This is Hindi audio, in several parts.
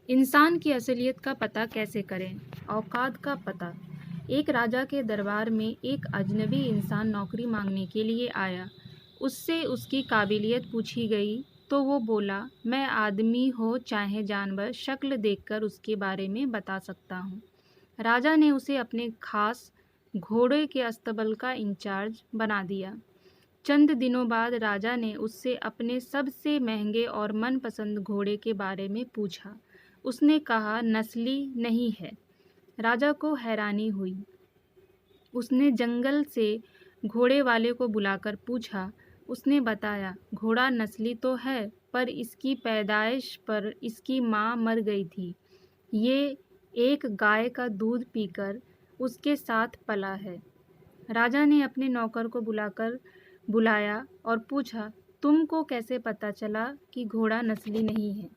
इंसान की असलियत का पता कैसे करें? औकात का पता। एक राजा के दरबार में एक अजनबी इंसान नौकरी मांगने के लिए आया। उससे उसकी काबिलियत पूछी गई तो वो बोला, मैं आदमी हो चाहे जानवर, शक्ल देखकर उसके बारे में बता सकता हूँ। राजा ने उसे अपने खास घोड़े के अस्तबल का इंचार्ज बना दिया। चंद दिनों बाद राजा ने उससे अपने सबसे महंगे और मनपसंद घोड़े के बारे में पूछा। उसने कहा, नस्ली नहीं है। राजा को हैरानी हुई। उसने जंगल से घोड़े वाले को बुलाकर पूछा। उसने बताया, घोड़ा नस्ली तो है, पर इसकी पैदाइश पर इसकी माँ मर गई थी। ये एक गाय का दूध पीकर उसके साथ पला है। राजा ने अपने नौकर को बुलाया और पूछा, तुमको कैसे पता चला कि घोड़ा नस्ली नहीं है?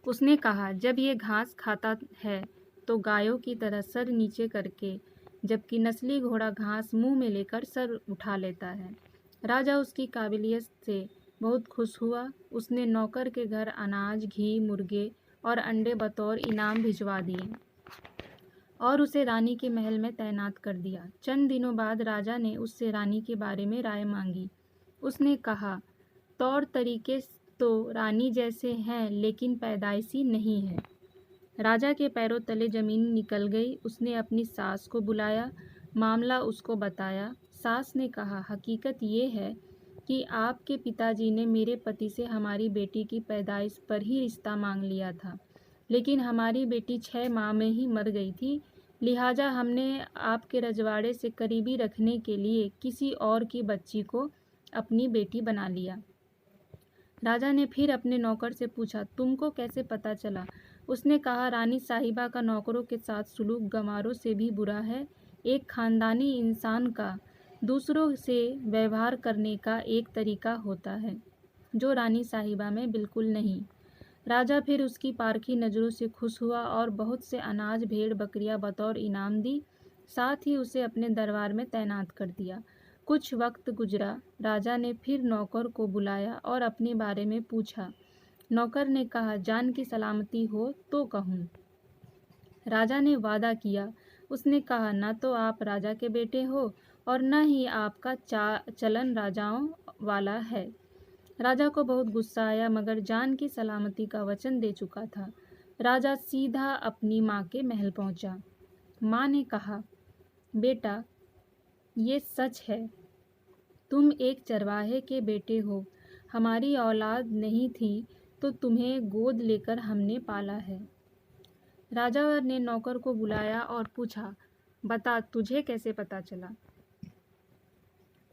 उसने कहा, जब ये घास खाता है तो गायों की तरह सर नीचे करके, जबकि नस्ली घोड़ा घास मुंह में लेकर सर उठा लेता है। राजा उसकी काबिलियत से बहुत खुश हुआ। उसने नौकर के घर अनाज, घी, मुर्गे और अंडे बतौर इनाम भिजवा दिए और उसे रानी के महल में तैनात कर दिया। चंद दिनों बाद राजा ने उससे रानी के बारे में राय मांगी। उसने कहा, तौर तरीके तो रानी जैसे हैं, लेकिन पैदाइशी नहीं है। राजा के पैरों तले जमीन निकल गई। उसने अपनी सास को बुलाया, मामला उसको बताया। सास ने कहा, हकीकत ये है कि आपके पिताजी ने मेरे पति से हमारी बेटी की पैदाइश पर ही रिश्ता मांग लिया था, लेकिन हमारी बेटी 6 माह में ही मर गई थी। लिहाजा हमने आपके रजवाड़े से करीबी रखने के लिए किसी और की बच्ची को अपनी बेटी बना लिया। राजा ने फिर अपने नौकर से पूछा, तुमको कैसे पता चला? उसने कहा, रानी साहिबा का नौकरों के साथ सुलूक गंवारों से भी बुरा है। एक खानदानी इंसान का दूसरों से व्यवहार करने का एक तरीका होता है, जो रानी साहिबा में बिल्कुल नहीं। राजा फिर उसकी पारखी नज़रों से खुश हुआ और बहुत से अनाज, भेड़, बकरियां बतौर इनाम दी। साथ ही उसे अपने दरबार में तैनात कर दिया। कुछ वक्त गुजरा। राजा ने फिर नौकर को बुलाया और अपने बारे में पूछा। नौकर ने कहा, जान की सलामती हो तो कहूँ। राजा ने वादा किया। उसने कहा, न तो आप राजा के बेटे हो और न ही आपका चलन राजाओं वाला है। राजा को बहुत गुस्सा आया, मगर जान की सलामती का वचन दे चुका था। राजा सीधा अपनी माँ के महल पहुंचा। माँ ने कहा, बेटा, ये सच है, तुम एक चरवाहे के बेटे हो। हमारी औलाद नहीं थी तो तुम्हें गोद लेकर हमने पाला है। राजा ने नौकर को बुलाया और पूछा, बता, तुझे कैसे पता चला?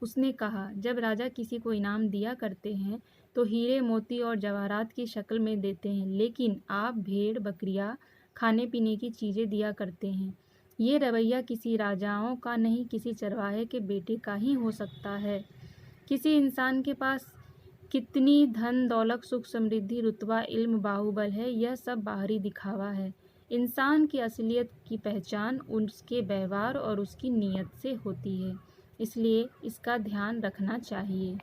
उसने कहा, जब राजा किसी को इनाम दिया करते हैं तो हीरे, मोती और जवाहरात की शक्ल में देते हैं, लेकिन आप भेड़, बकरियां, खाने पीने की चीज़ें दिया करते हैं। ये रवैया किसी राजाओं का नहीं, किसी चरवाहे के बेटे का ही हो सकता है। किसी इंसान के पास कितनी धन दौलत, सुख समृद्धि, रुतबा, इल्म, बाहुबल है, यह सब बाहरी दिखावा है। इंसान की असलियत की पहचान उसके व्यवहार और उसकी नीयत से होती है, इसलिए इसका ध्यान रखना चाहिए।